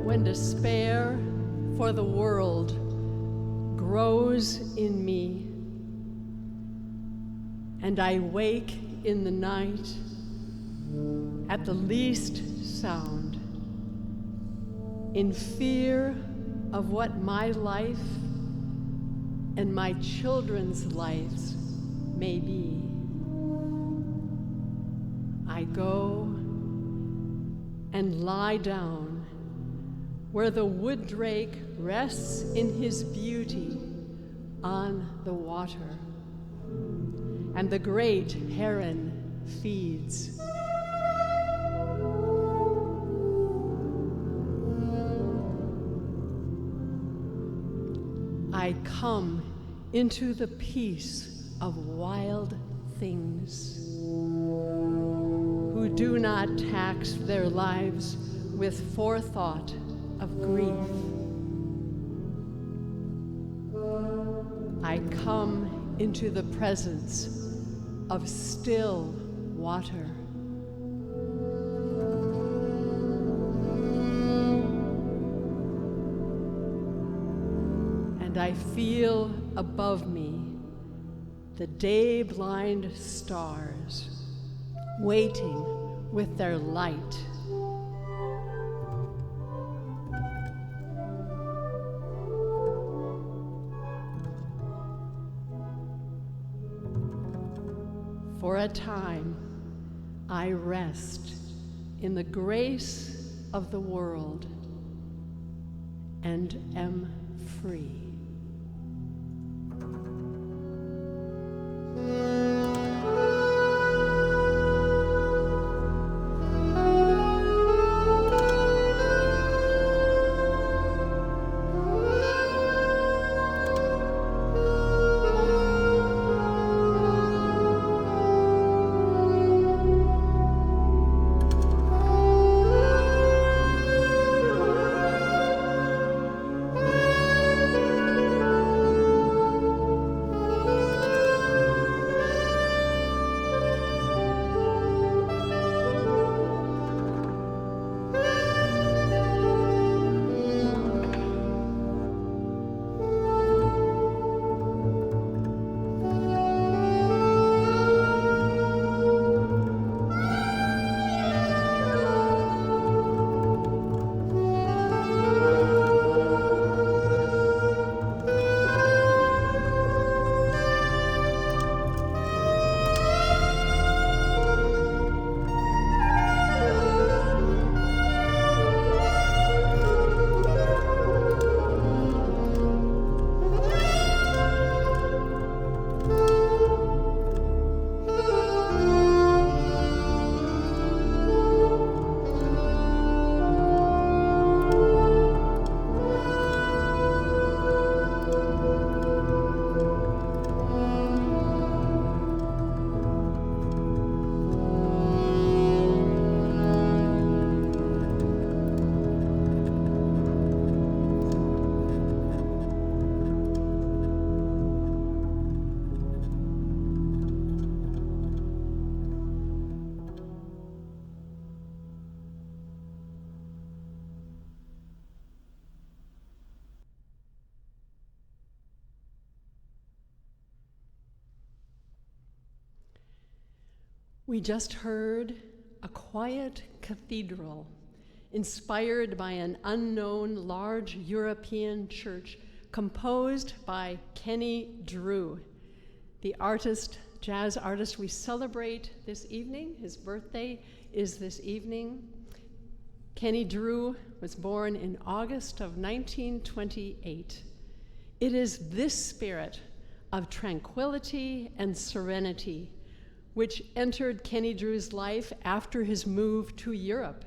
When despair for the world grows in me, and I wake in the night at the least sound, in fear of what my life and my children's lives may be, I go and lie down where the wood drake rests in his beauty on the water, and the great heron feeds. I come into the peace of wild things who do not tax their lives with forethought of grief. I come into the presence of still water. And I feel above me the day-blind stars waiting with their light. For a time, I rest in the grace of the world and am free. We just heard a quiet cathedral inspired by an unknown large European church composed by Kenny Drew, the artist, jazz artist we celebrate this evening. His birthday is this evening. Kenny Drew was born in August of 1928. It is this spirit of tranquility and serenity which entered Kenny Drew's life after his move to Europe.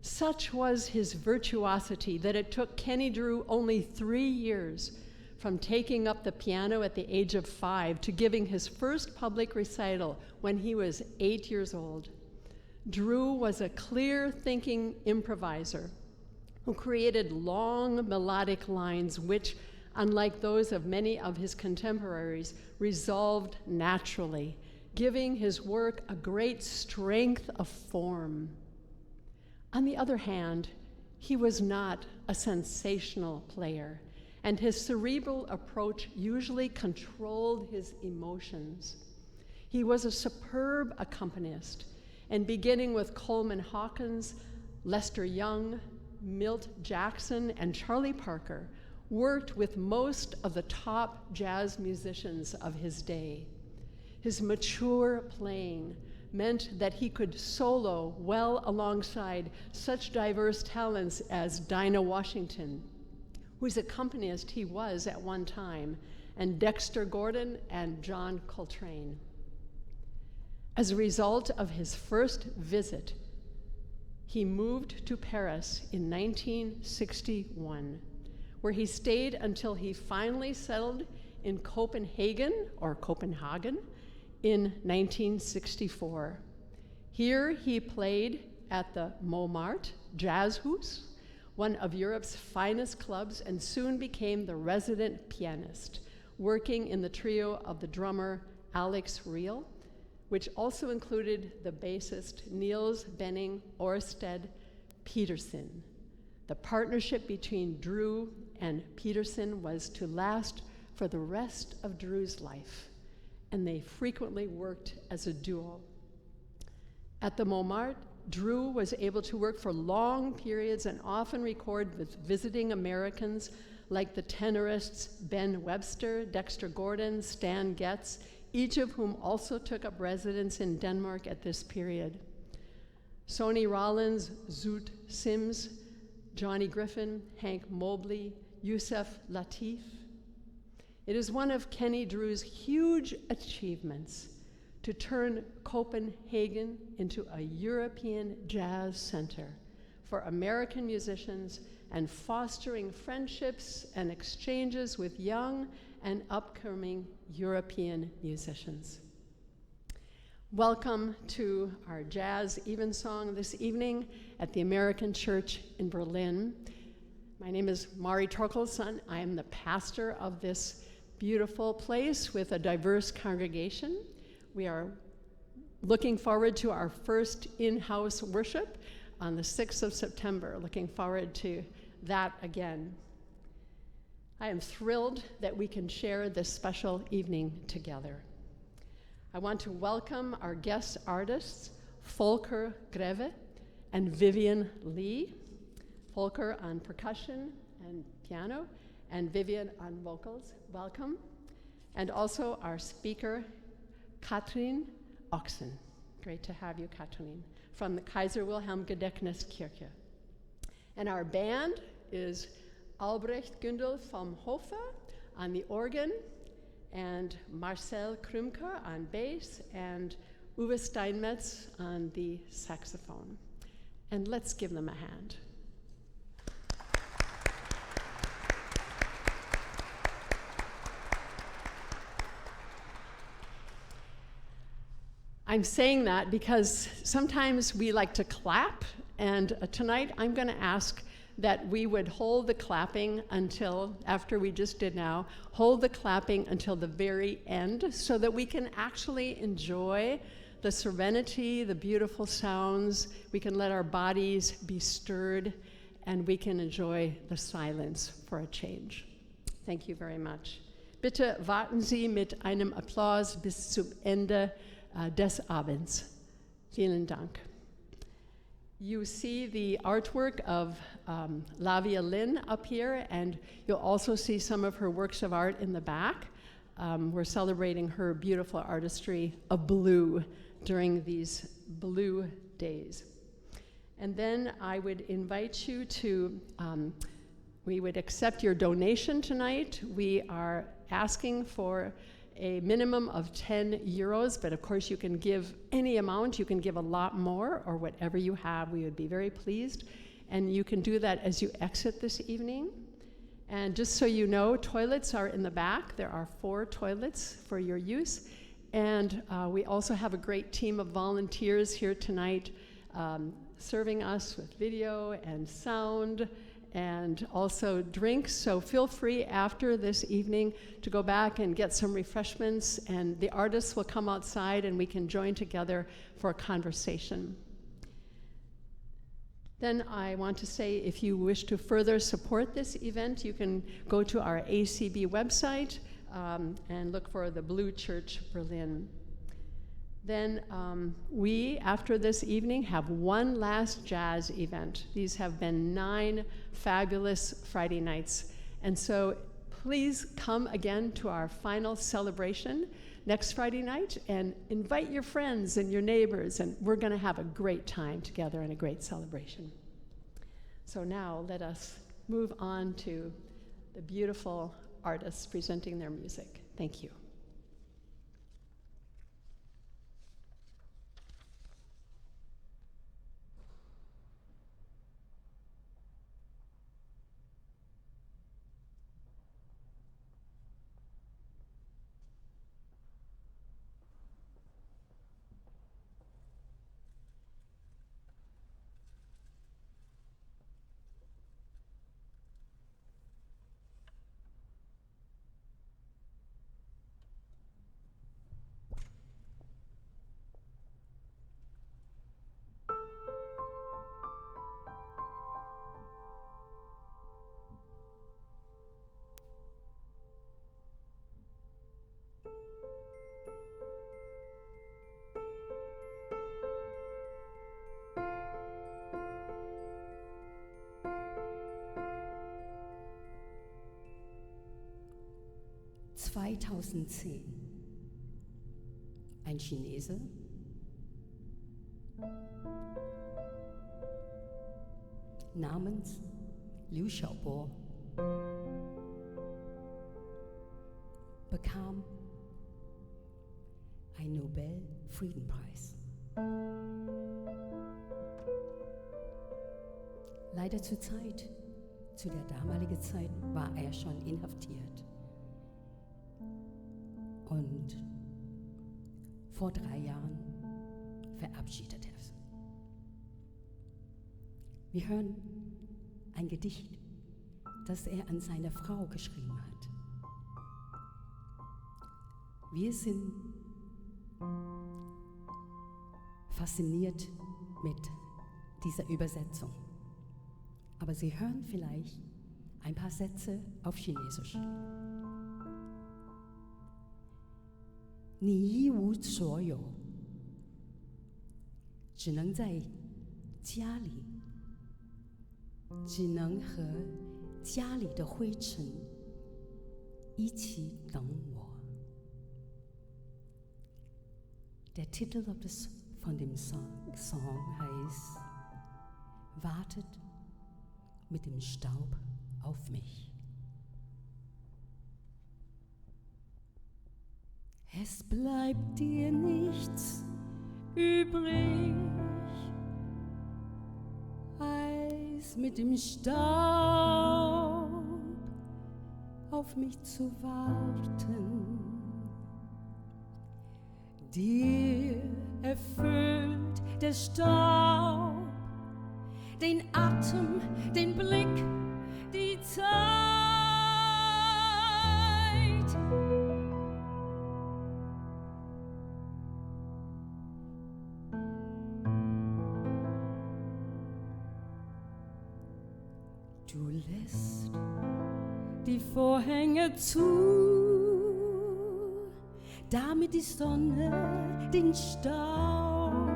Such was his virtuosity that it took Kenny Drew only 3 years from taking up the piano at the age of 5 to giving his first public recital when he was 8 years old. Drew was a clear-thinking improviser who created long melodic lines which, unlike those of many of his contemporaries, resolved naturally, giving his work a great strength of form. On the other hand, he was not a sensational player, and his cerebral approach usually controlled his emotions. He was a superb accompanist, and beginning with Coleman Hawkins, Lester Young, Milt Jackson, and Charlie Parker, worked with most of the top jazz musicians of his day. His mature playing meant that he could solo well alongside such diverse talents as Dinah Washington, whose accompanist he was at one time, and Dexter Gordon and John Coltrane. As a result of his first visit, he moved to Paris in 1961, where he stayed until he finally settled in Copenhagen in 1964. Here he played at the Montmartre Jazzhuis, one of Europe's finest clubs, and soon became the resident pianist, working in the trio of the drummer Alex Riel, which also included the bassist Niels Benning Orsted Petersen. The partnership between Drew and Petersen was to last for the rest of Drew's life, and they frequently worked as a duo. At the Montmartre, Drew was able to work for long periods and often record with visiting Americans like the tenorists Ben Webster, Dexter Gordon, Stan Getz, each of whom also took up residence in Denmark at this period. Sonny Rollins, Zoot Sims, Johnny Griffin, Hank Mobley, Yusef Lateef. It is one of Kenny Drew's huge achievements to turn Copenhagen into a European jazz center for American musicians and fostering friendships and exchanges with young and upcoming European musicians. Welcome to our jazz Evensong this evening at the American Church in Berlin. My name is Mari Torkelson. I am the pastor of this beautiful place with a diverse congregation. We are looking forward to our first in-house worship on the 6th of September. Looking forward to that again. I am thrilled that we can share this special evening together. I want to welcome our guest artists, Volker Greve and Vivian Lee. Volker on percussion and piano, and Vivian on vocals. Welcome. And also our speaker, Kathrin Oxen. Great to have you, Kathrin, from the Kaiser-Wilhelm-Memorial-Church. And our band is Albrecht Guendel-vom Hofe on the organ, and Marcel Krömker on bass, and Uwe Steinmetz on the saxophone. And let's give them a hand. I'm saying that because sometimes we like to clap, and tonight I'm going to ask that we would hold the clapping until, after we just did now, hold the clapping until the very end so that we can actually enjoy the serenity, the beautiful sounds. We can let our bodies be stirred, and we can enjoy the silence for a change. Thank you very much. Bitte warten Sie mit einem Applaus bis zum Ende des Abends. Vielen Dank. You see the artwork of Lavia Lynn up here, and you'll also see some of her works of art in the back. We're celebrating her beautiful artistry of blue during these blue days. And then I would invite you to, we would accept your donation tonight. We are asking for a minimum of 10 euros, but of course you can give any amount. You can give a lot more, or whatever you have. We would be very pleased. And you can do that as you exit this evening. And just so you know, toilets are in the back. There are 4 toilets for your use. And we also have a great team of volunteers here tonight serving us with video and sound and also drinks. So feel free after this evening to go back and get some refreshments, and the artists will come outside and we can join together for a conversation. Then I want to say, if you wish to further support this event, you can go to our ACB website and look for the Blue Church Berlin. Then we, after this evening, have one last jazz event. These have been 9 fabulous Friday nights. And so please come again to our final celebration next Friday night and invite your friends and your neighbors, and we're going to have a great time together and a great celebration. So now let us move on to the beautiful artists presenting their music. Thank you. ...2010. Ein Chinese namens Liu Xiaobo bekam einen Nobel-Friedenspreis. Leider zu der damaligen Zeit war er schon inhaftiert. Und vor 3 Jahren verabschiedet er es. Wir hören ein Gedicht, das er an seine Frau geschrieben hat. Wir sind fasziniert mit dieser Übersetzung. Aber Sie hören vielleicht ein paar Sätze auf Chinesisch. 你一无所有，只能在家里，只能和家里的灰尘一起等我。Der Titel von dem Song heißt Wartet mit dem Staub auf mich. Es bleibt dir nichts übrig, als mit dem Staub auf mich zu warten. Dir erfüllt der Staub den Atem, den Blick, die Zeit. Du lässt die Vorhänge zu, damit die Sonne den Staub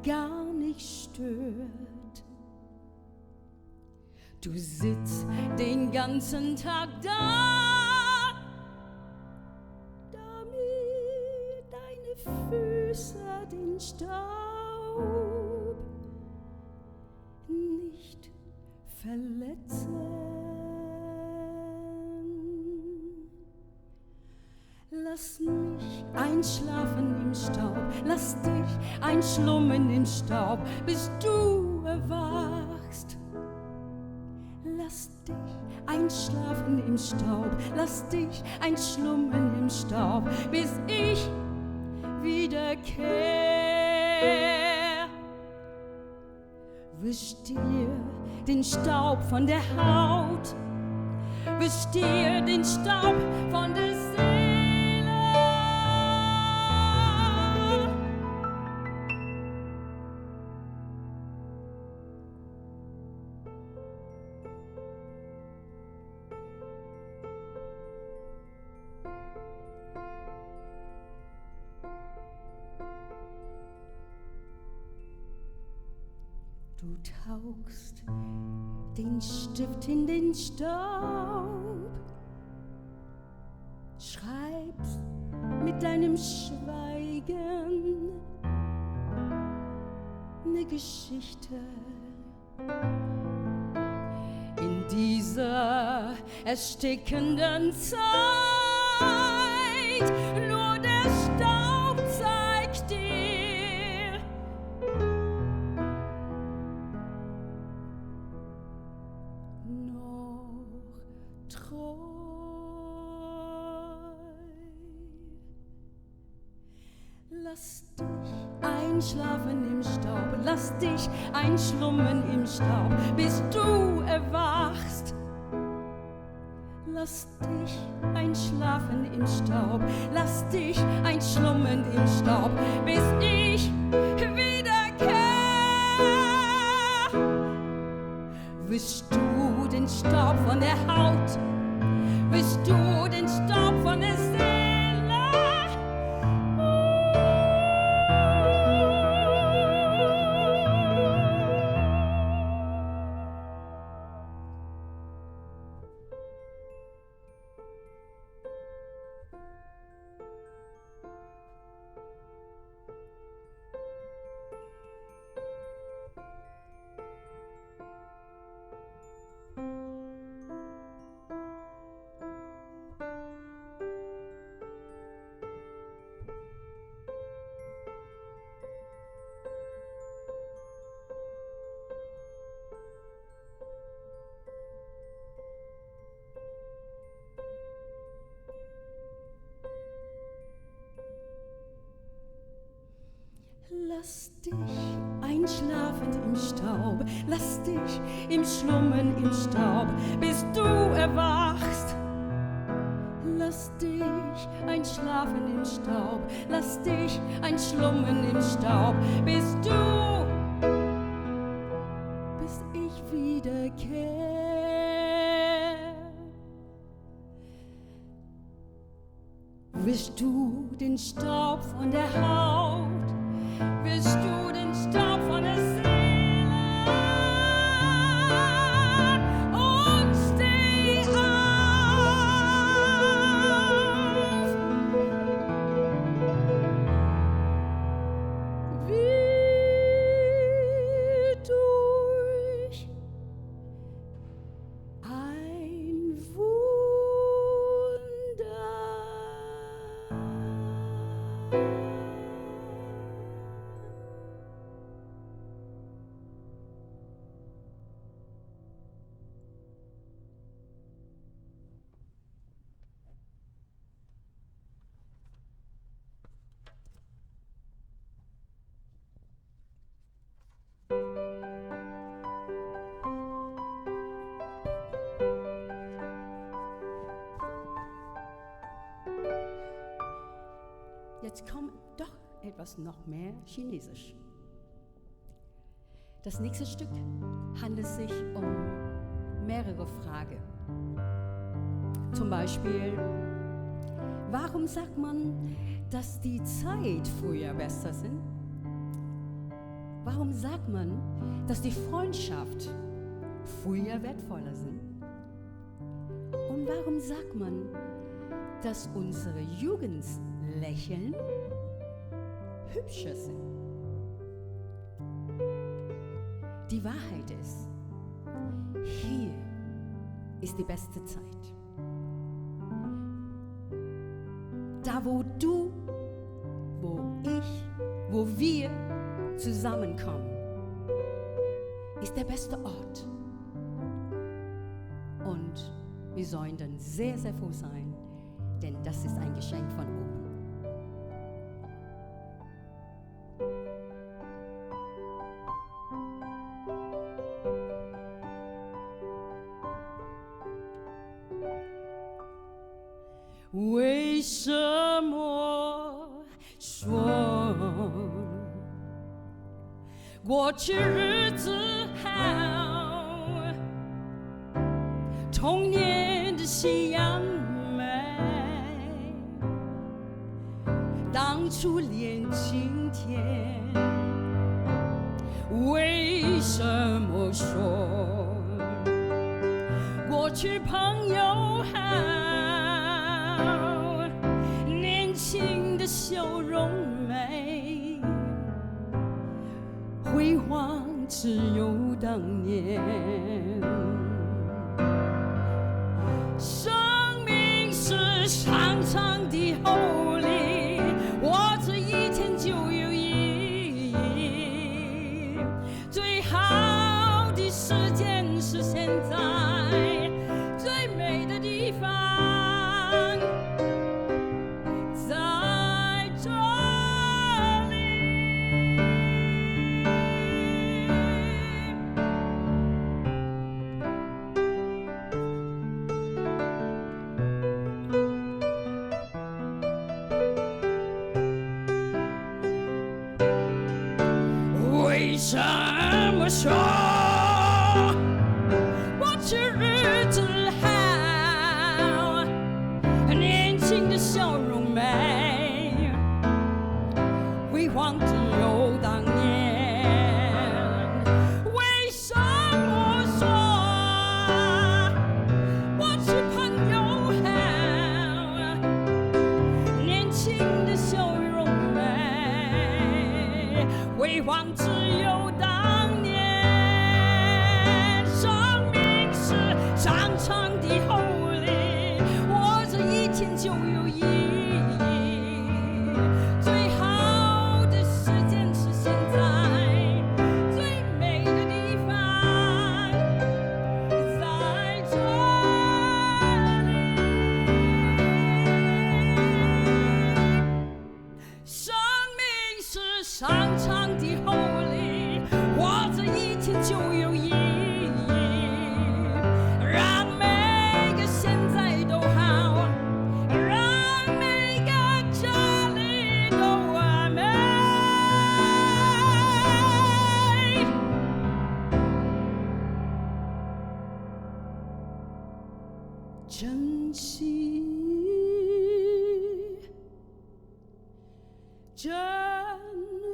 gar nicht stört. Du sitzt den ganzen Tag da, damit deine Füße den Staub nicht verletzen. Lass mich einschlafen im Staub, lass dich einschlummern im Staub, bis du erwachst. Lass dich einschlafen im Staub, lass dich einschlummern im Staub, bis ich wiederkehr. Wisch dir den Staub von der Haut, wisch dir den Staub von der Seele. Du tauchst den Stift in den Staub, schreibst mit deinem Schweigen eine Geschichte. In dieser erstickenden Zeit, nur der Staub zeigt dir noch treu. Lass dich einschlafen im Staub, lass dich einschlummern im Staub, bis du erwachst. Lass dich einschlafen im Staub, lass dich einschlummern im Staub, bis ich wiederkehr. Wischst du den Staub von der Haut, wischst du den Staub von der Seele. dich einschlafend im Staub, lass dich im Schlummern im Staub, bis du erwachst. Lass dich einschlafen im Staub, lass dich einschlummern im Staub, bis ich wiederkehr. Wischst du den Staub von der Haut, wischst du den Staub von der Seele und steh auf. Wie durch ein Wunder. Jetzt kommt doch etwas noch mehr Chinesisch. Das nächste Stück handelt sich um mehrere Fragen. Zum Beispiel, warum sagt man, dass die Zeit früher besser sind? Warum sagt man, dass die Freundschaft früher wertvoller sind? Und warum sagt man, dass unsere Jugendlächeln hübscher sind? Die Wahrheit ist, hier ist die beste Zeit. Da, wo du, wo ich, wo wir zusammenkommen, ist der beste Ort. Und wir sollen dann sehr, sehr froh sein, denn das ist ein Geschenk von oben.为什么说过去日子好，童年的夕阳美，当初连今天，为什么说过去朋友好，年轻的笑容美，辉煌只有当年。生命是长长的后里，我这一天就有意义。最好的时间是现在，最美的地方在这里。为什么说过去日子好，年轻的笑容美，辉煌只有当年？为什么说过去朋友好，年轻的笑容美，辉煌只有当年？生命是长长的后里，我这一天就有意义。珍惜，珍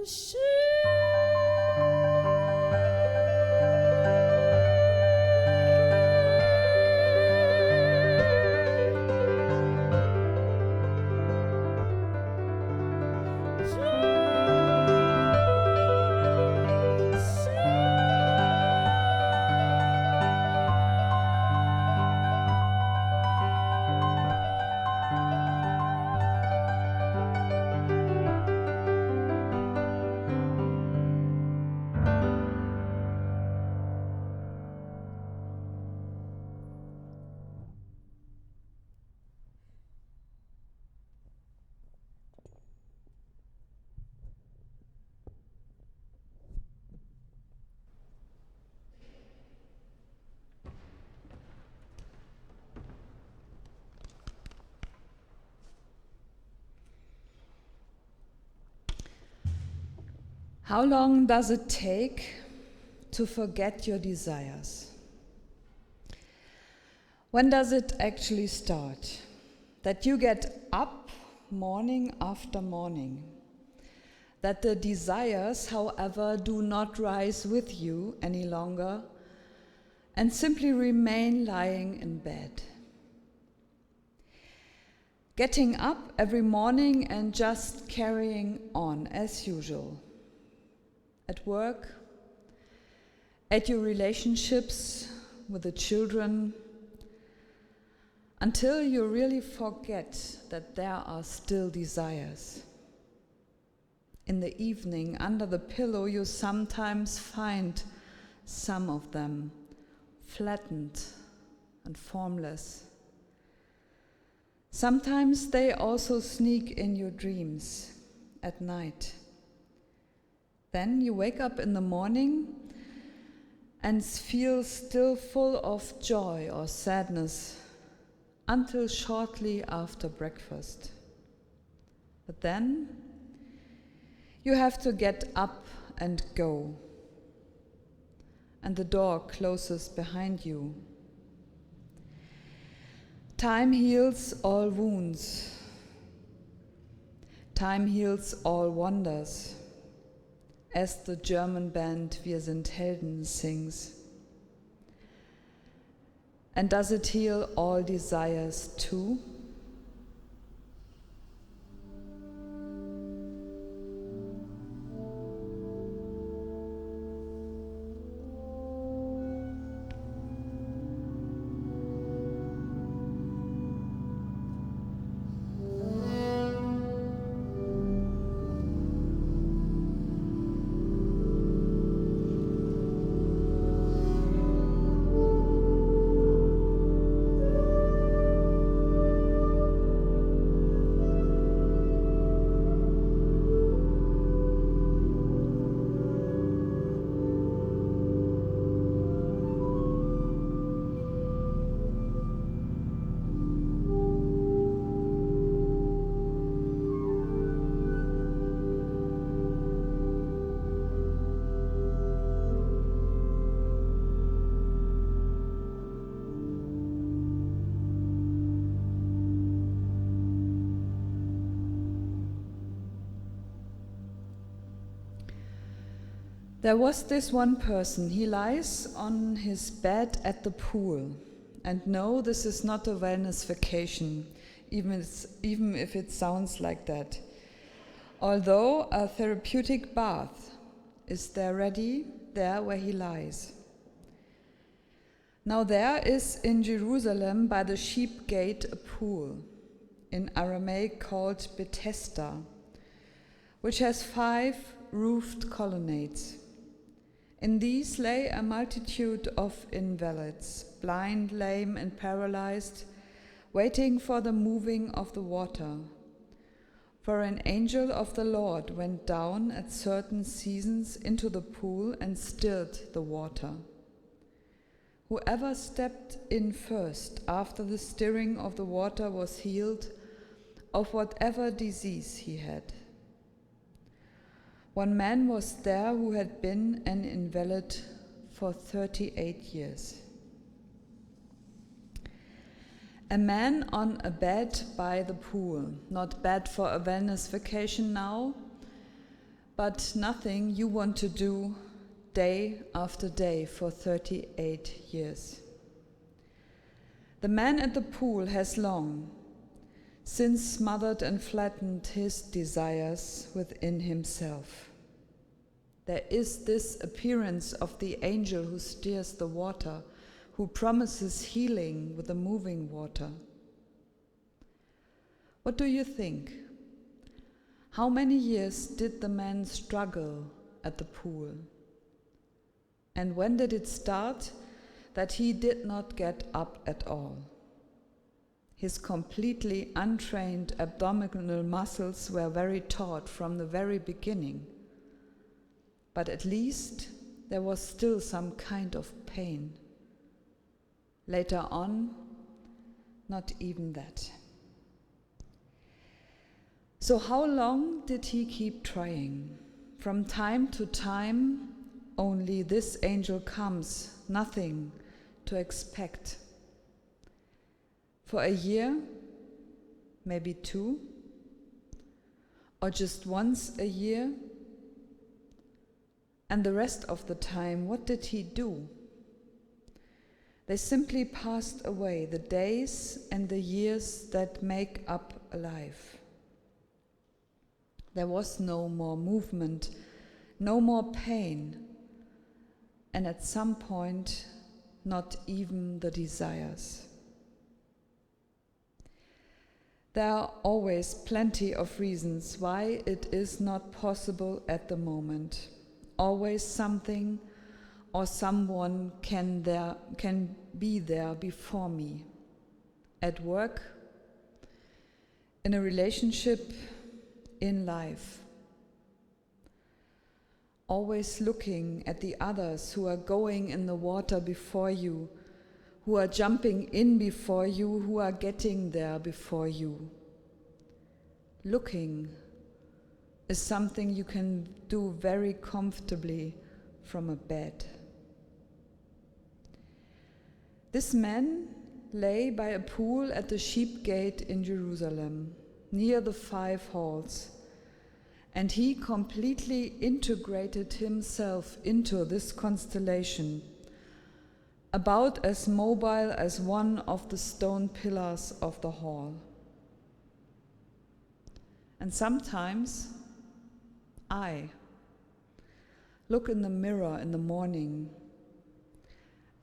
惜。How long does it take to forget your desires? When does it actually start? That you get up morning after morning. That the desires, however, do not rise with you any longer and simply remain lying in bed. Getting up every morning and just carrying on as usual. At work, at your relationships with the children, until you really forget that there are still desires. In the evening, under the pillow, you sometimes find some of them flattened and formless. Sometimes they also sneak in your dreams at night. Then you wake up in the morning and feel still full of joy or sadness until shortly after breakfast. But then you have to get up and go, and the door closes behind you. Time heals all wounds. Time heals all wonders, as the German band Wir sind Helden sings. And does it heal all desires too? There was this one person. He lies on his bed at the pool. And no, this is not a wellness vacation, even if it sounds like that. Although a therapeutic bath is there ready, there where he lies. Now there is in Jerusalem by the sheep gate a pool, in Aramaic called Bethesda, which has 5 roofed colonnades. In these lay a multitude of invalids, blind, lame, and paralyzed, waiting for the moving of the water. For an angel of the Lord went down at certain seasons into the pool and stilled the water. Whoever stepped in first after the stirring of the water was healed of whatever disease he had. One man was there who had been an invalid for 38 years. A man on a bed by the pool, not bad for a wellness vacation now, but nothing you want to do day after day for 38 years. The man at the pool has long since smothered and flattened his desires within himself. There is this appearance of the angel who steers the water, who promises healing with the moving water. What do you think? How many years did the man struggle at the pool? And when did it start that he did not get up at all? His completely untrained abdominal muscles were very taut from the very beginning. But at least there was still some kind of pain. Later on, not even that. So how long did he keep trying? From time to time, only this angel comes, nothing to expect. For a year, maybe 2, or just once a year. And the rest of the time, what did he do? They simply passed away, the days and the years that make up a life. There was no more movement, no more pain, and at some point, not even the desires. There are always plenty of reasons why it is not possible at the moment. Always something or someone can be there before me. At work, in a relationship, in life. Always looking at the others who are going in the water before you, who are jumping in before you, who are getting there before you. Looking is something you can do very comfortably from a bed. This man lay by a pool at the Sheep Gate in Jerusalem, near the 5 halls, and he completely integrated himself into this constellation, about as mobile as one of the stone pillars of the hall. And sometimes I look in the mirror in the morning,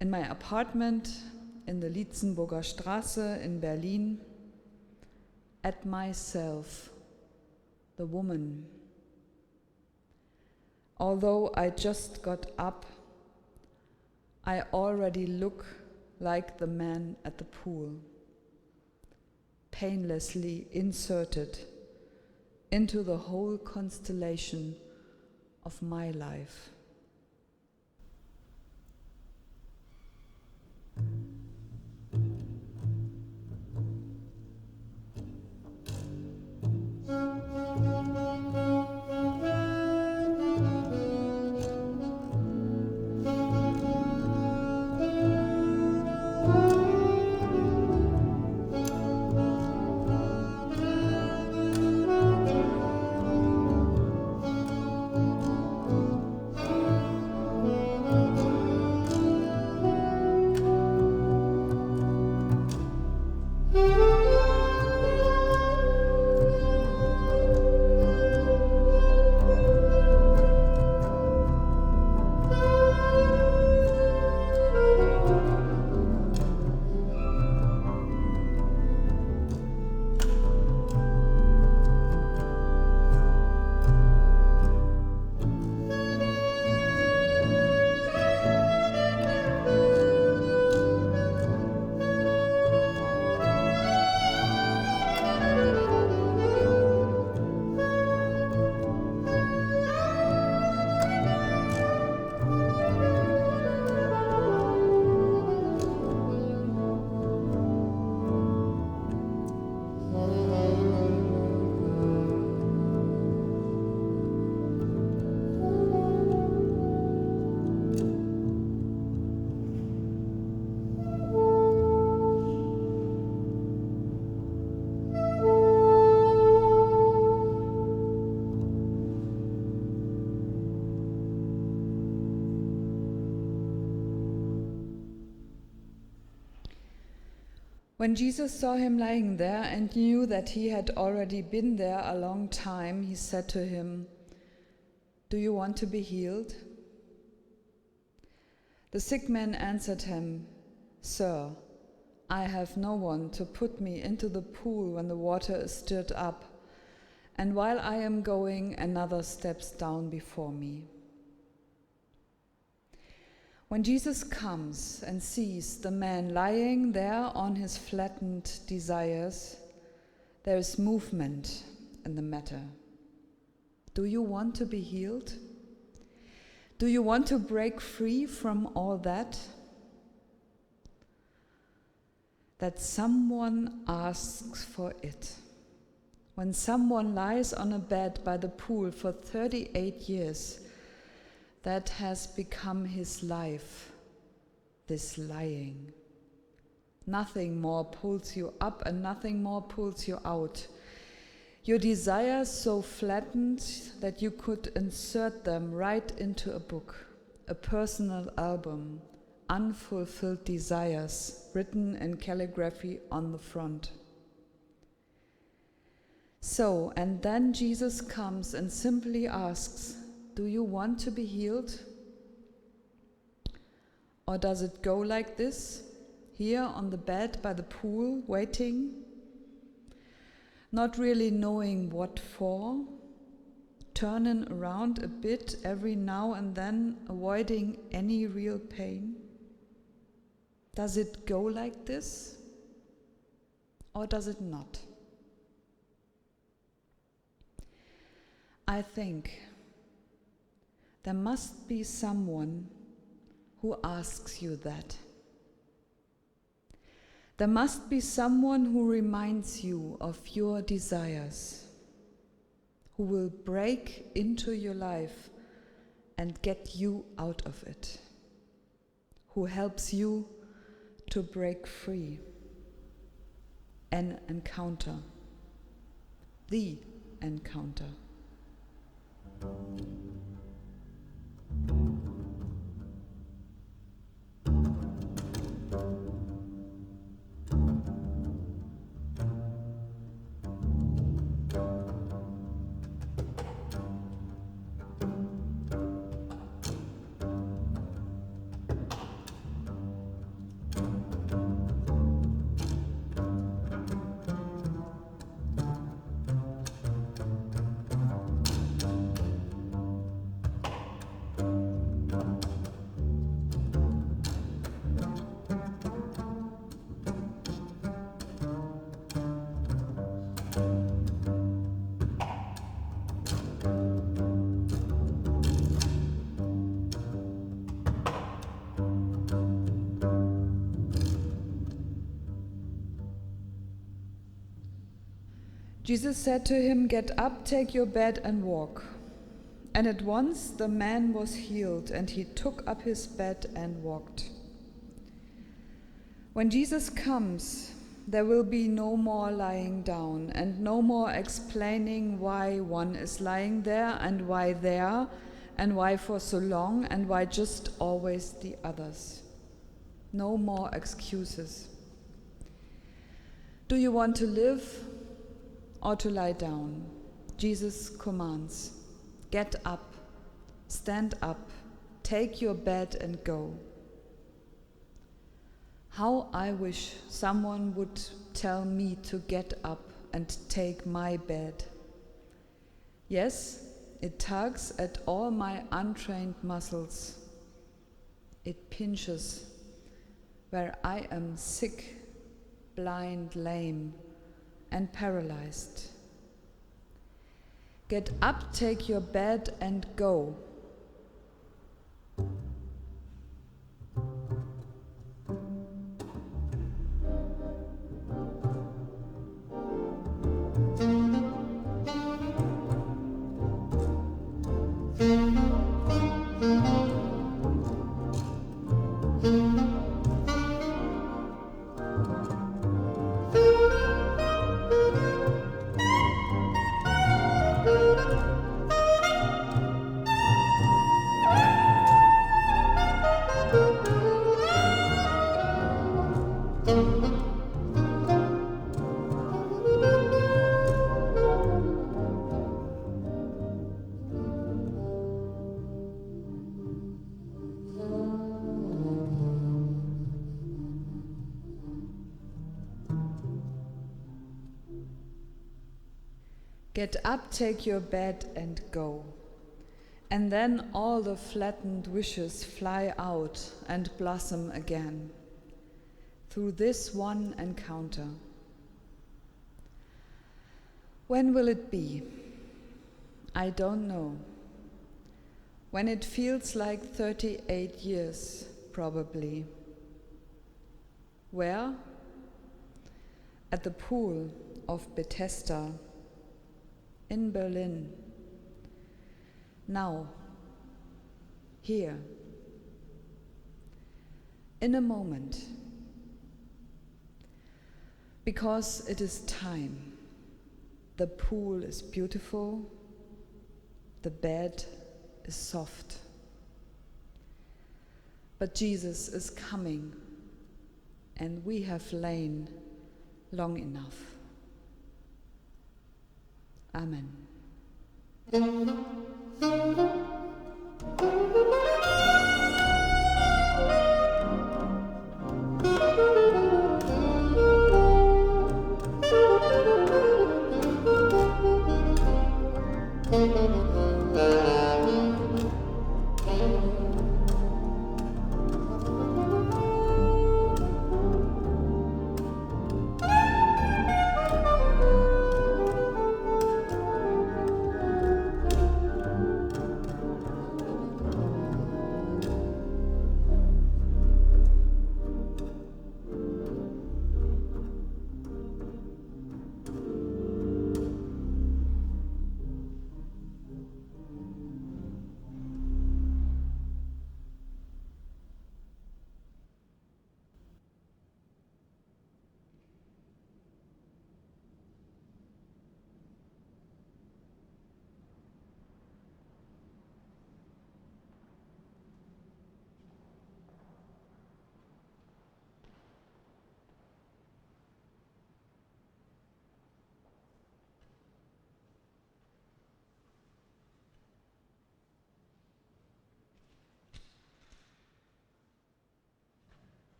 in my apartment in the Lietzenburger Straße in Berlin, at myself, the woman. Although I just got up, I already look like the man at the pool, painlessly inserted into the whole constellation of my life. When Jesus saw him lying there and knew that he had already been there a long time, he said to him, "Do you want to be healed?" The sick man answered him, "Sir, I have no one to put me into the pool when the water is stirred up, and while I am going, another steps down before me." When Jesus comes and sees the man lying there on his flattened desires, there is movement in the matter. Do you want to be healed? Do you want to break free from all that? That someone asks for it. When someone lies on a bed by the pool for 38 years, that has become his life, this lying. Nothing more pulls you up and nothing more pulls you out. Your desires so flattened that you could insert them right into a book, a personal album, unfulfilled desires written in calligraphy on the front. So, and then Jesus comes and simply asks, "Do you want to be healed?" Or does it go like this, here on the bed by the pool, waiting, not really knowing what for, turning around a bit every now and then, avoiding any real pain? Does it go like this? Or does it not? I think there must be someone who asks you that. There must be someone who reminds you of your desires, who will break into your life and get you out of it, who helps you to break free. An encounter, the encounter. Jesus said to him, "Get up, take your bed and walk." And at once the man was healed, and he took up his bed and walked. When Jesus comes, there will be no more lying down and no more explaining why one is lying there and why for so long and why just always the others. No more excuses. Do you want to live or to lie down? Jesus commands, "Get up, stand up, take your bed and go." How I wish someone would tell me to get up and take my bed. Yes, it tugs at all my untrained muscles. It pinches where I am sick, blind, lame, and paralyzed. Get up, take your bed, and go. Get up, take your bed and go. And then all the flattened wishes fly out and blossom again through this one encounter. When will it be? I don't know. When it feels like 38 years, probably. Where? At the pool of Bethesda in Berlin. Now, here, in a moment, because it is time. The pool is beautiful, the bed is soft, but Jesus is coming, and we have lain long enough. Amen.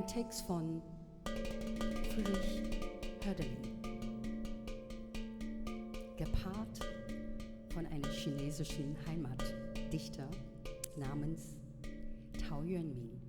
Text von Friedrich Hölderlin, gepaart von einem chinesischen Heimatdichter namens Tao Yuanmin.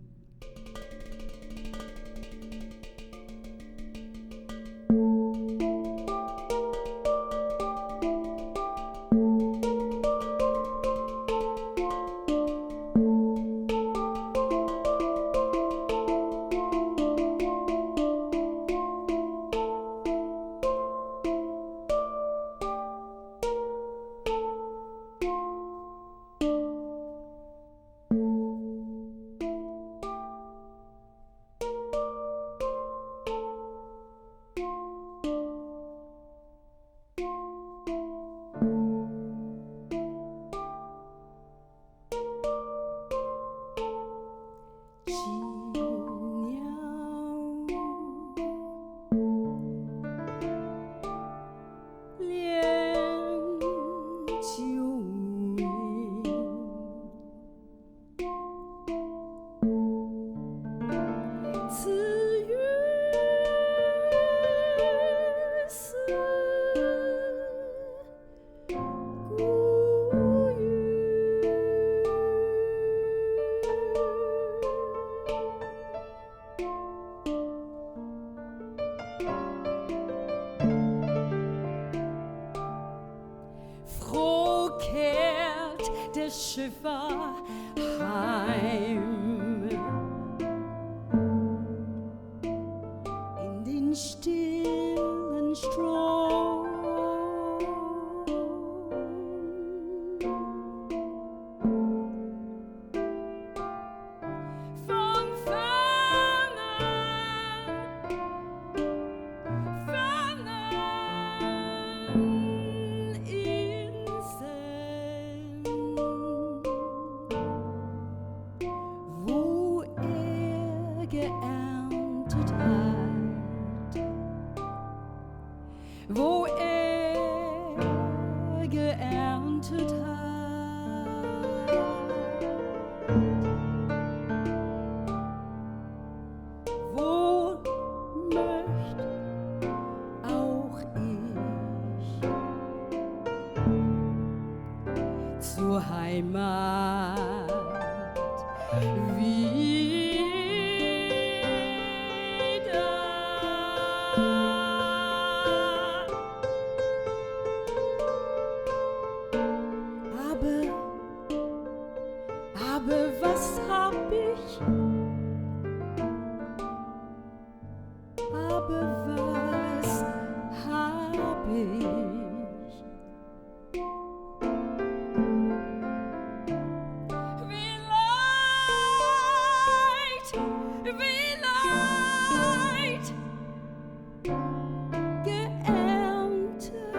Schiffer heim in den stillen Strom. Von fernen wo geerntet hat. Wo möcht auch ich zur Heimat aber was hab ich? Aber was hab ich? Wie leid geerntet.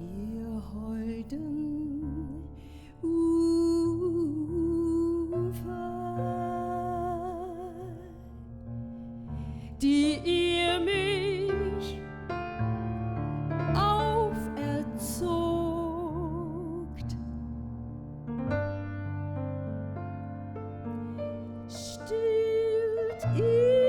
Ihr holden Ufer, die ihr mich auferzogt, stillt ihr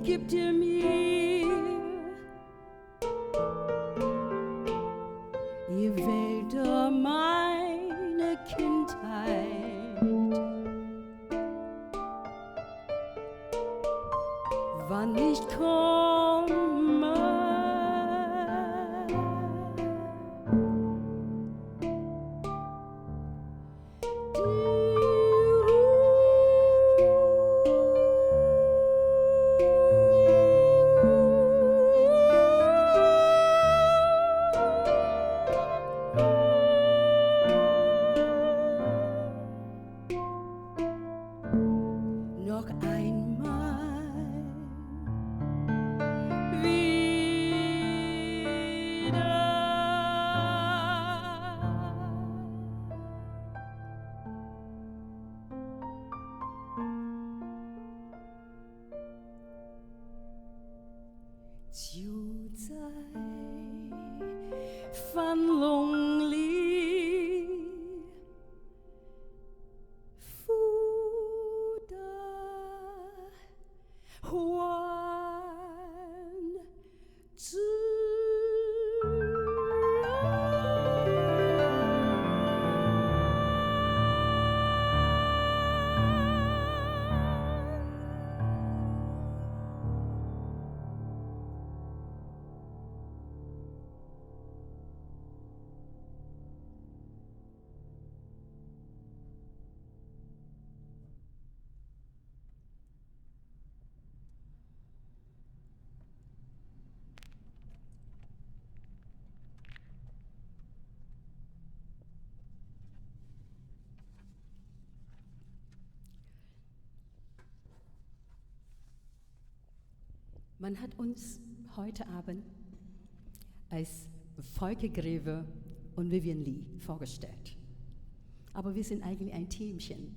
Gib dir mir, ihr Wälder meine Kindheit, wann ich komme. 就在樊笼里，福的欢自Man hat uns heute Abend als Volker Greve und Vivian Lee vorgestellt. Aber wir sind eigentlich ein Teamchen.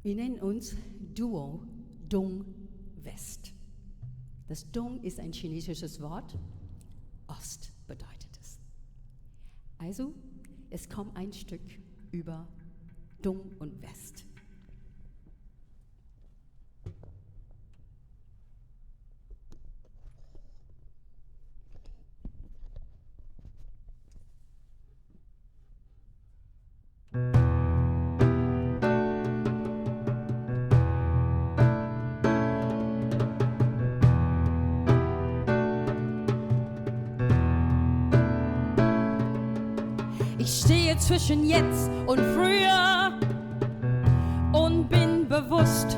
Wir nennen uns Duo Dong-West. Das Dong ist ein chinesisches Wort, Ost bedeutet es. Also, es kommt ein Stück über Dong und West. Ich stehe zwischen jetzt und früher und bin bewusst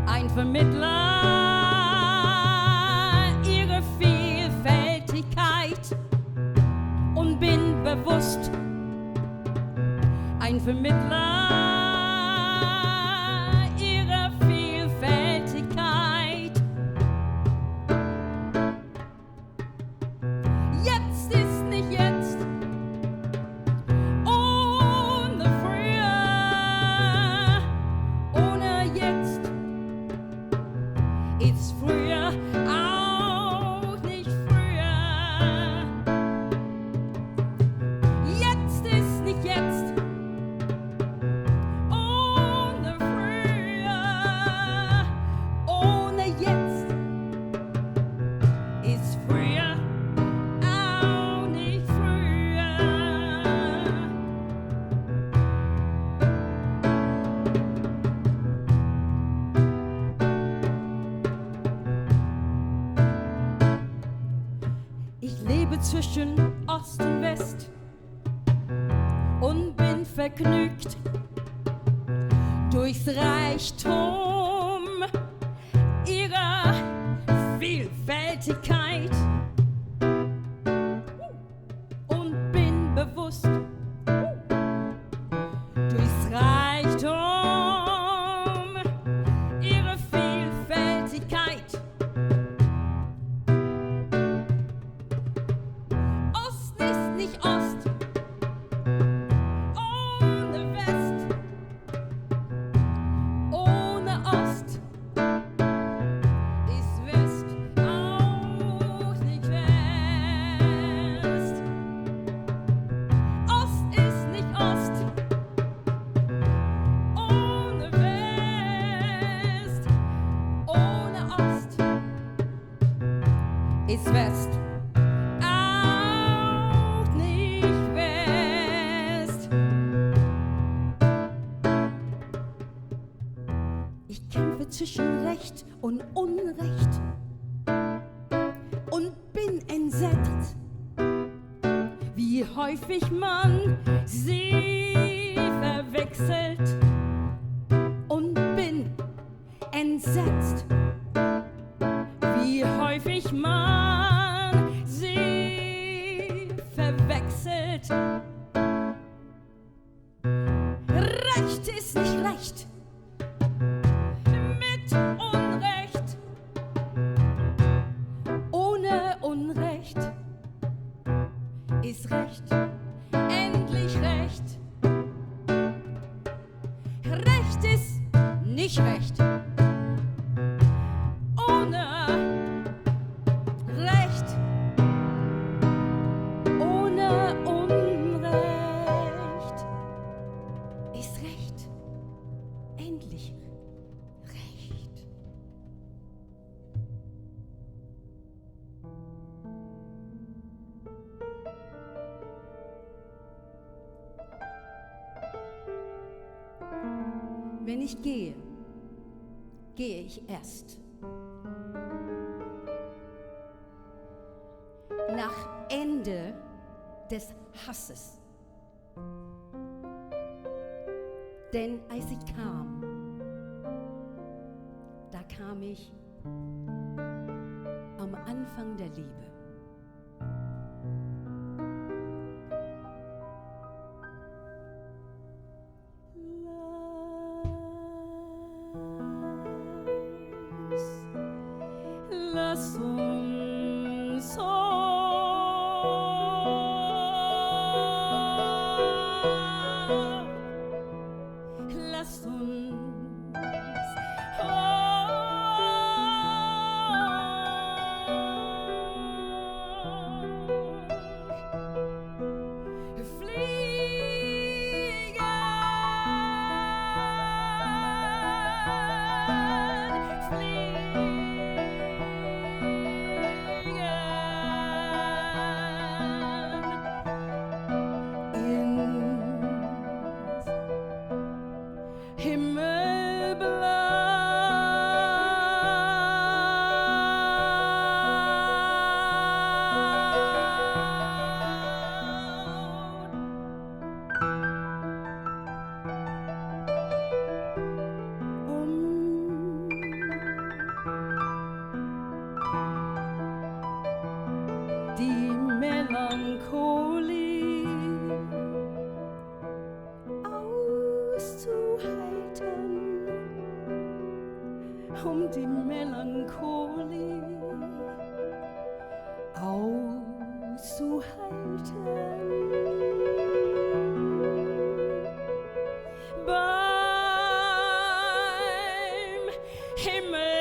ein Vermittler ihrer Vielfältigkeit und bin bewusst ein Vermittler ihrer Vielfältigkeit. Jetzt ist nicht jetzt. Zwischen Ost und West und bin vergnügt durchs Reichtum ihrer Vielfältigkeit und bin bewusst durchs Reichtum ihrer Vielfältigkeit. West, auch nicht West. Ich kämpfe zwischen Recht und Unrecht und bin entsetzt, wie häufig man sie verwechselt und bin entsetzt, wie häufig man sie verwechselt. Recht ist nicht recht mit Unrecht, ohne Unrecht ist Recht, endlich Recht. Recht ist nicht recht. endlich recht. Wenn ich gehe, gehe ich erst nach Ende des Hasses. Denn als ich kam, da kam ich am Anfang der Liebe. Lass uns lass uns die Melancholie auszuhalten, die Melancholie auszuhalten. Beim Himmelgrau.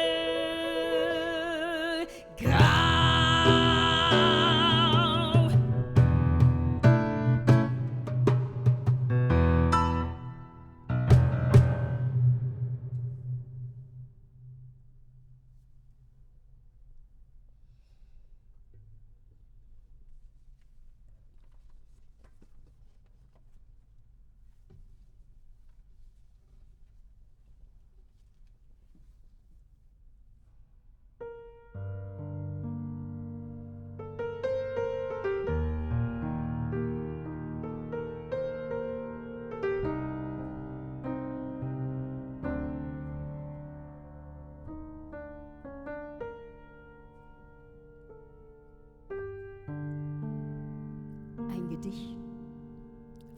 Gedicht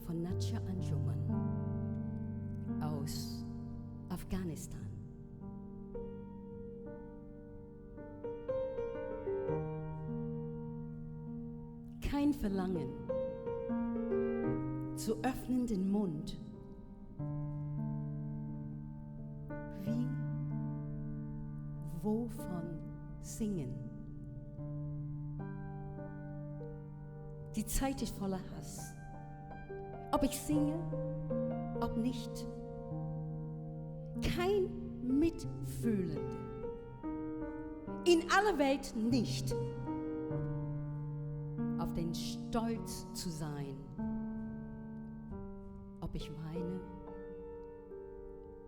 von Natcha Anjuman aus Afghanistan. Kein Verlangen zu öffnen den Mund, wie wovon singen. Die Zeit ist voller Hass. Ob ich singe, ob nicht. Kein Mitfühlende. In aller Welt nicht. Auf den Stolz zu sein. Ob ich weine,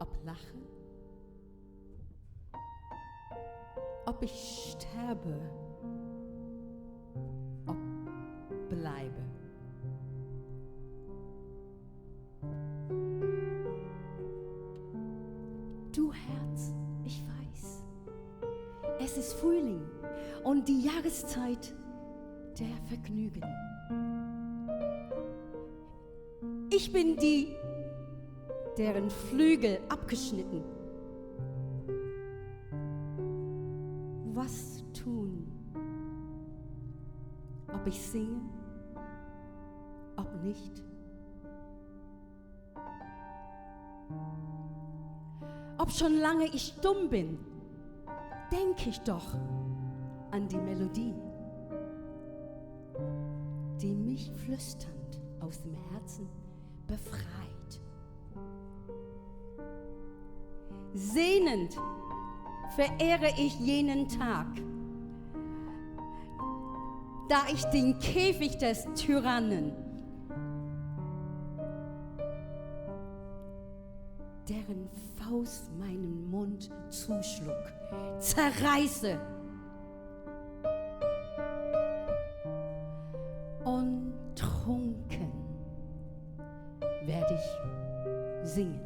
ob lache. Ob ich sterbe, ob bleibe. Du Herz, ich weiß, es ist Frühling und die Jahreszeit der Vergnügen. Ich bin die, deren Flügel abgeschnitten. Was tun? Ob ich singe, ob nicht? Ob schon lange ich dumm bin, denke ich doch an die Melodie, die mich flüsternd aus dem Herzen befreit. Sehnend verehre ich jenen Tag, da ich den Käfig des Tyrannen, deren Faust meinen Mund zuschlug, zerreiße und trunken werde ich singen.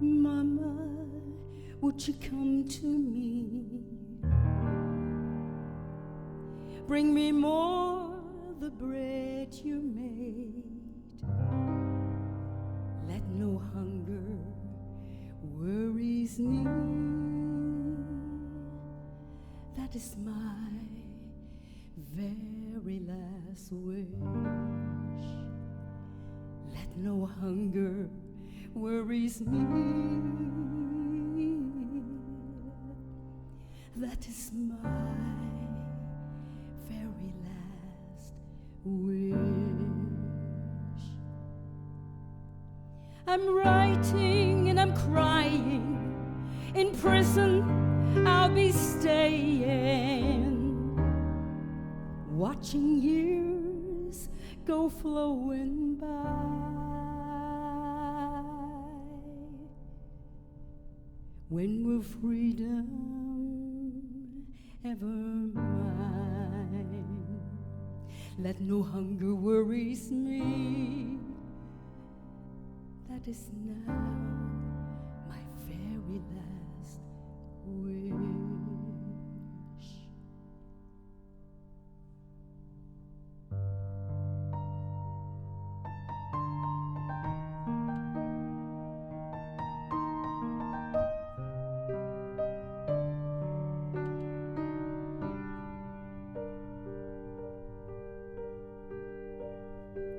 Mama, would you come to me? Bring me more the bread you made. Let no hunger worries me. That is my very last wish. Let no hunger worries me. That is my very last wish. I'm writing and I'm crying. In prison I'll be staying, watching years go flowing by. When will freedom ever mine? Let no hunger worries me. That is now my very last wish.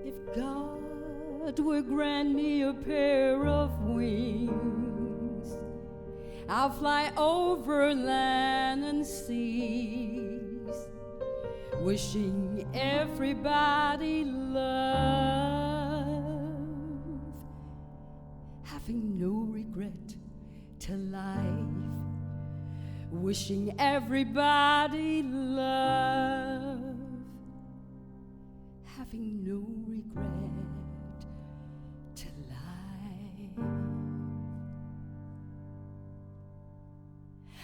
If God would grant me a pair of wings, I'll fly over land and seas, wishing everybody love, having no regret to life, wishing everybody love, having no regret to life.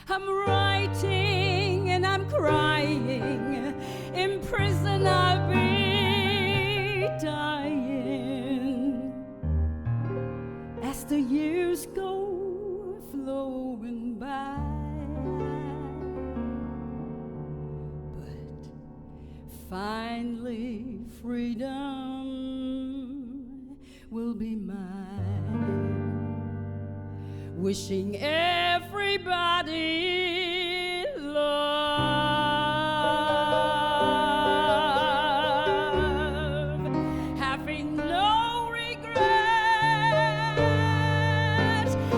I'm writing and I'm crying. In prison I'll be dying as the years go flowing by. But finally freedom will be mine, wishing everybody love, having no regret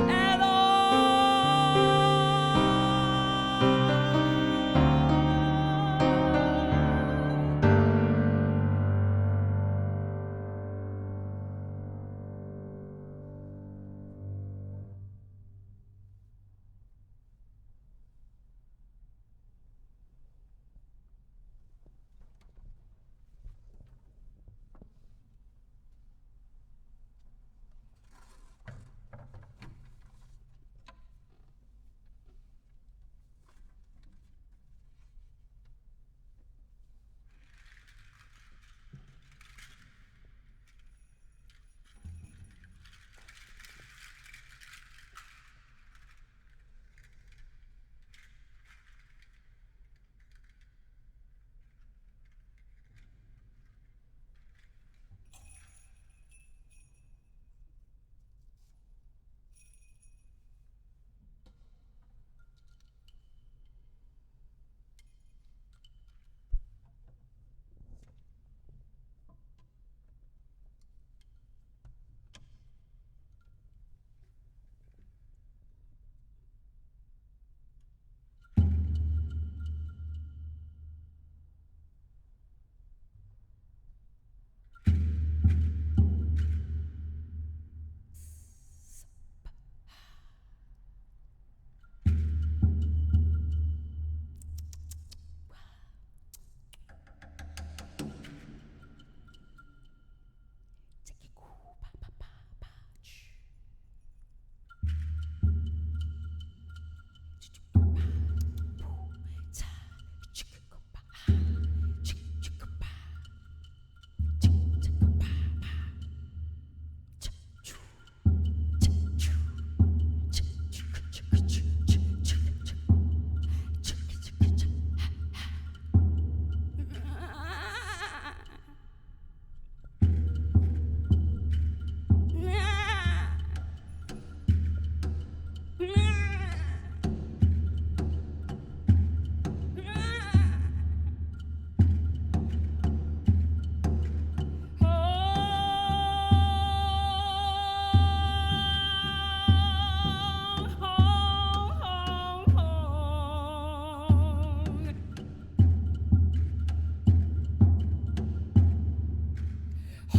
at all.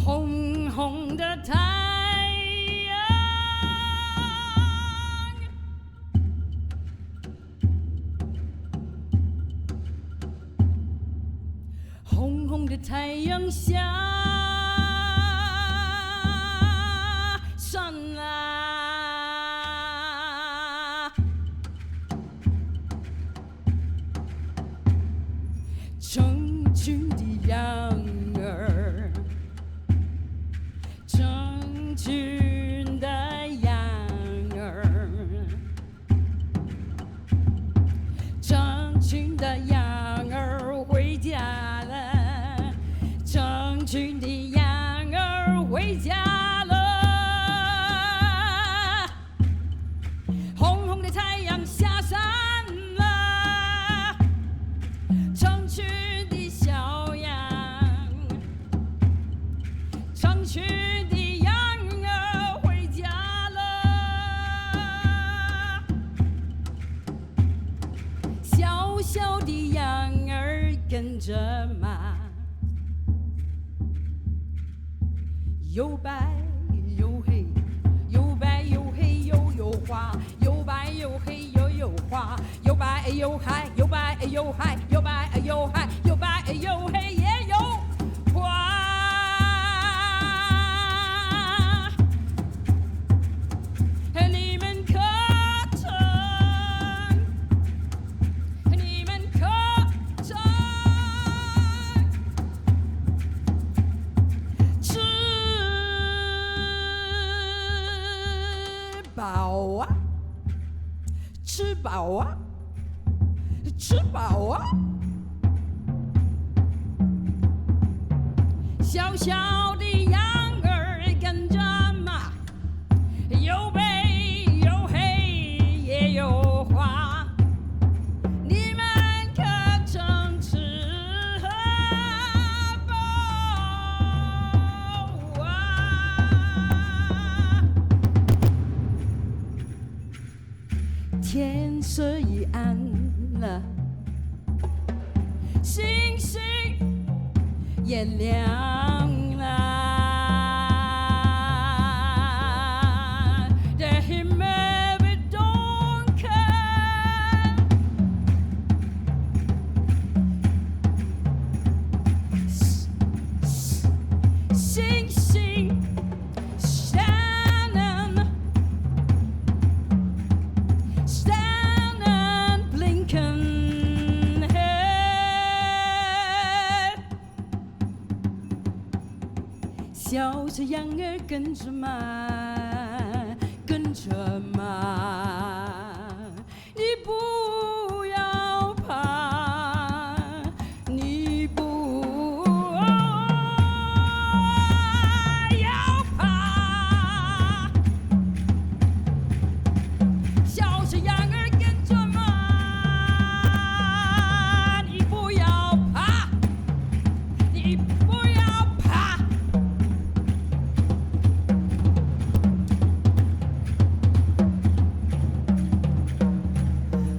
红红的太阳，红红的太阳下山啊，成群的羊儿，成群的羊儿，成群的羊儿回家了，成群的羊儿回家了，红红的太阳下山了，成群的小羊，成群的羊儿回家了，小小的羊儿跟着马，又白又黑，又白又黑又有花，又白又黑又有花，又白又嗨，又白又嗨，又白又嗨，又白又黑也有花。你们可曾？你们可曾吃饱啊？吃饱啊？吃饱啊？小小的羊儿跟着马，又白又黑也有花。你们可曾吃饱啊？天色已暗了，星星也亮了。The himmel wird dunkel，星星 Sternen blinken hell，小小羊儿跟着马，跟着马，你不要怕，你不要怕，小小羊儿跟着马，你不要怕，你不要怕。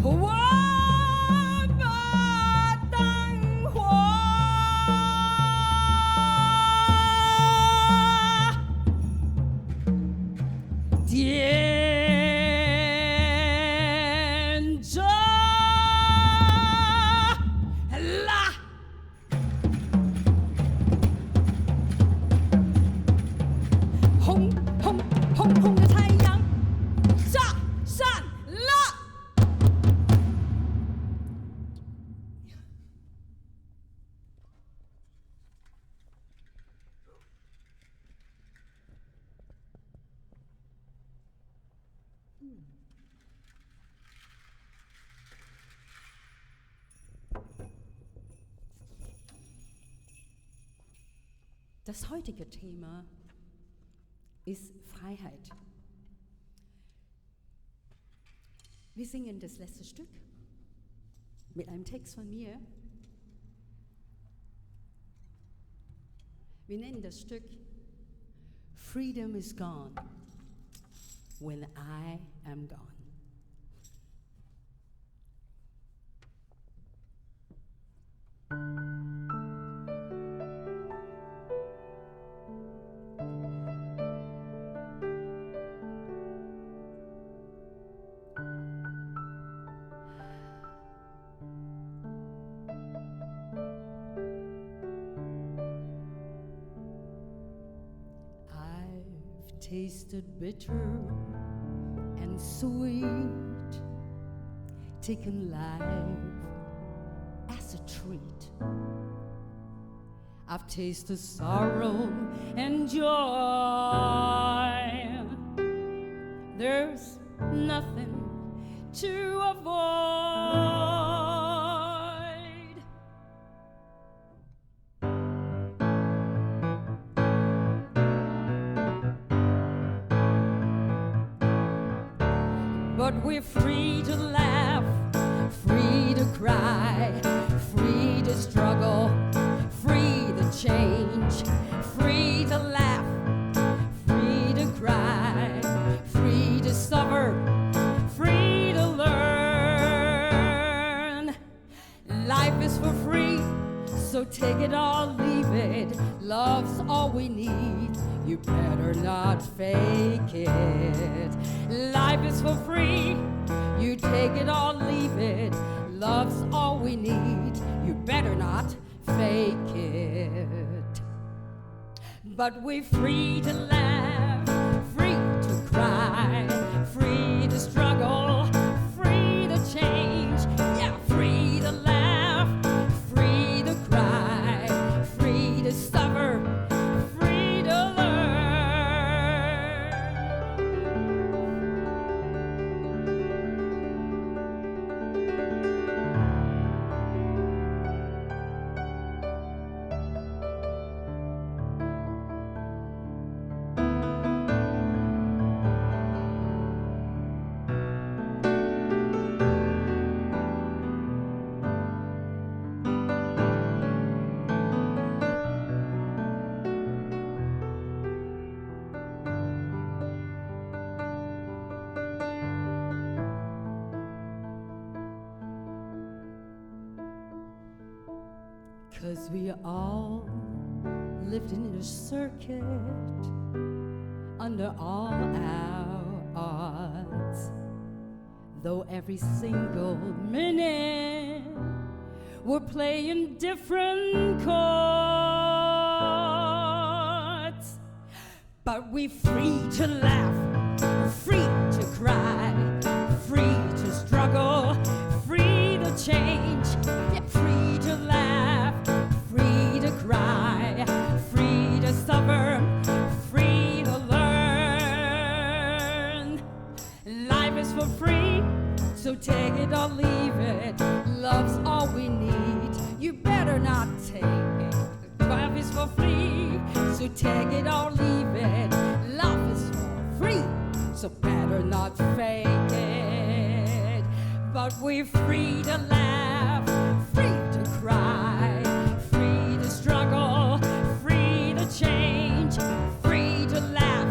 我把灯火点着啦，红红红红的太阳下山了。Das heutige Thema ist Freiheit. Wir singen das letzte Stück mit einem Text von mir. Wir nennen das Stück Freedom is gone when I am gone. tasted bitter and sweet, taken life as a treat. I've tasted sorrow and joy. There's nothing to avoid. But we're free to laugh, free to cry, free to struggle, free to change, free to laugh, free to cry, free to suffer, free to learn. Life is for free, so take it or leave it. Love's all we need, you better not fake it. Life is for free, you take it or leave it. Love's all we need, you better not fake it. But we're free to laugh, free to cry, free to struggle, free to change. Yeah, free to laugh, free to cry, free to suffer, free to learn. 'Cause we all lived in a circuit under all our odds, though every single minute we're playing different chords. But we're free to laugh, free to cry, free to struggle, free to change, yeah, free to laugh, free to cry, free to suffer, free to learn. Life is for free, so take it or leave it. Love's all we need, you better not take it. Life is for free, so take it or leave it. Love is for free, so better not fake it. But we're free to laugh, free to cry, free to struggle, free to change, free to laugh,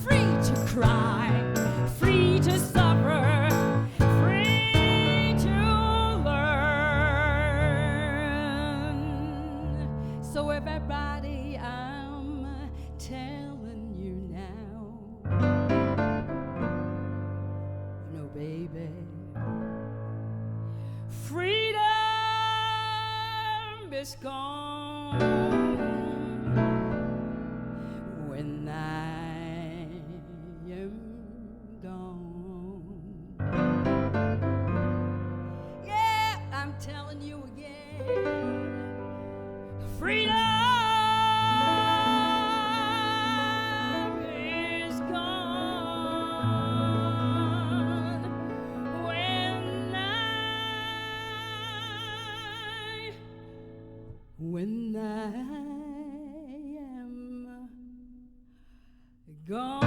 free to cry, free to suffer, free to learn. So everybody, I'm telling you now, you know, baby, freedom is gone when I am gone. Yeah, I'm telling you again, freedom is gone when I am gone.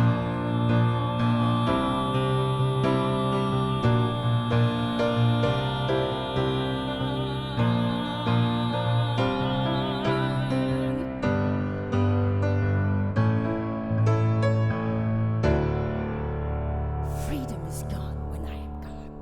Freedom is gone when I am gone.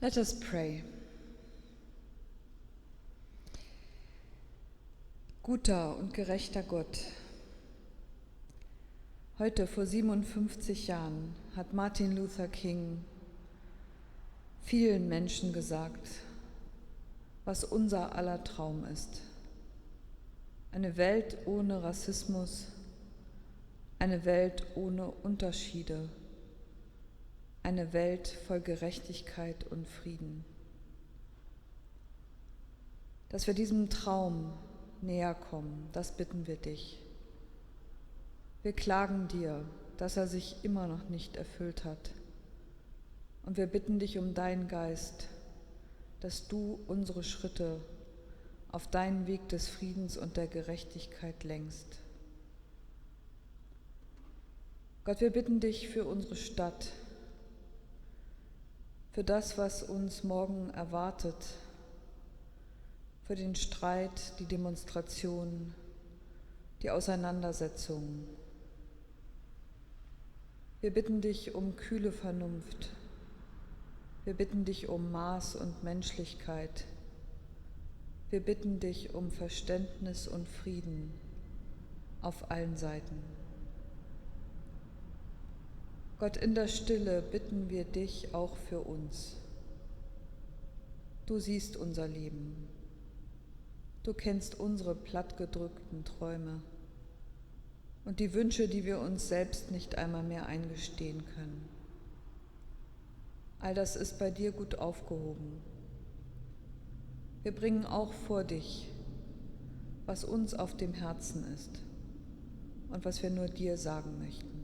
Let us pray. Guter und gerechter Gott, heute vor 57 Jahren hat Martin Luther King vielen Menschen gesagt, was unser aller Traum ist. Eine Welt ohne Rassismus, eine Welt ohne Unterschiede, eine Welt voll Gerechtigkeit und Frieden. Dass wir diesem Traum näher kommen, das bitten wir dich. Wir klagen dir, dass er sich immer noch nicht erfüllt hat. Und wir bitten dich um deinen Geist, dass du unsere Schritte auf deinen Weg des Friedens und der Gerechtigkeit lenkst. Gott, wir bitten dich für unsere Stadt, für das, was uns morgen erwartet, für den Streit, die Demonstration, die Auseinandersetzungen. Wir bitten dich um kühle Vernunft. Wir bitten dich um Maß und Menschlichkeit. Wir bitten dich um Verständnis und Frieden auf allen Seiten. Gott, in der Stille bitten wir dich auch für uns. Du siehst unser Leben. Du kennst unsere plattgedrückten Träume und die Wünsche, die wir uns selbst nicht einmal mehr eingestehen können. All das ist bei dir gut aufgehoben. Wir bringen auch vor dich, was uns auf dem Herzen ist und was wir nur dir sagen möchten.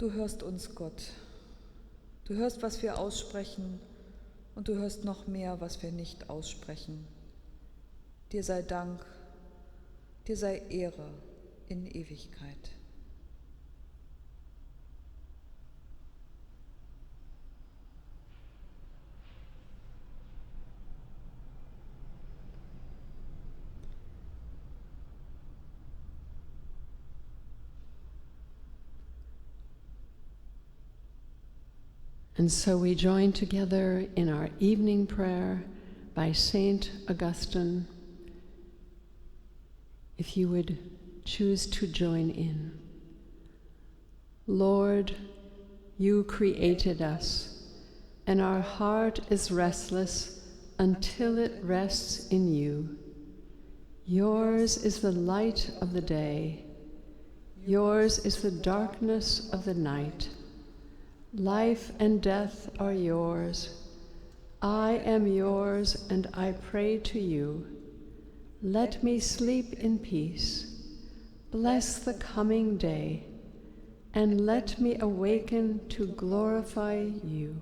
Du hörst uns, Gott. Du hörst, was wir aussprechen, und du hörst noch mehr, was wir nicht aussprechen. Dir sei Dank, dir sei Ehre in Ewigkeit. And so we join together in our evening prayer by Saint Augustine. If you would choose to join in. Lord, you created us, and our heart is restless until it rests in you. Yours is the light of the day. Yours is the darkness of the night. Life and death are yours. I am yours, and I pray to you. Let me sleep in peace. Bless the coming day, and let me awaken to glorify you.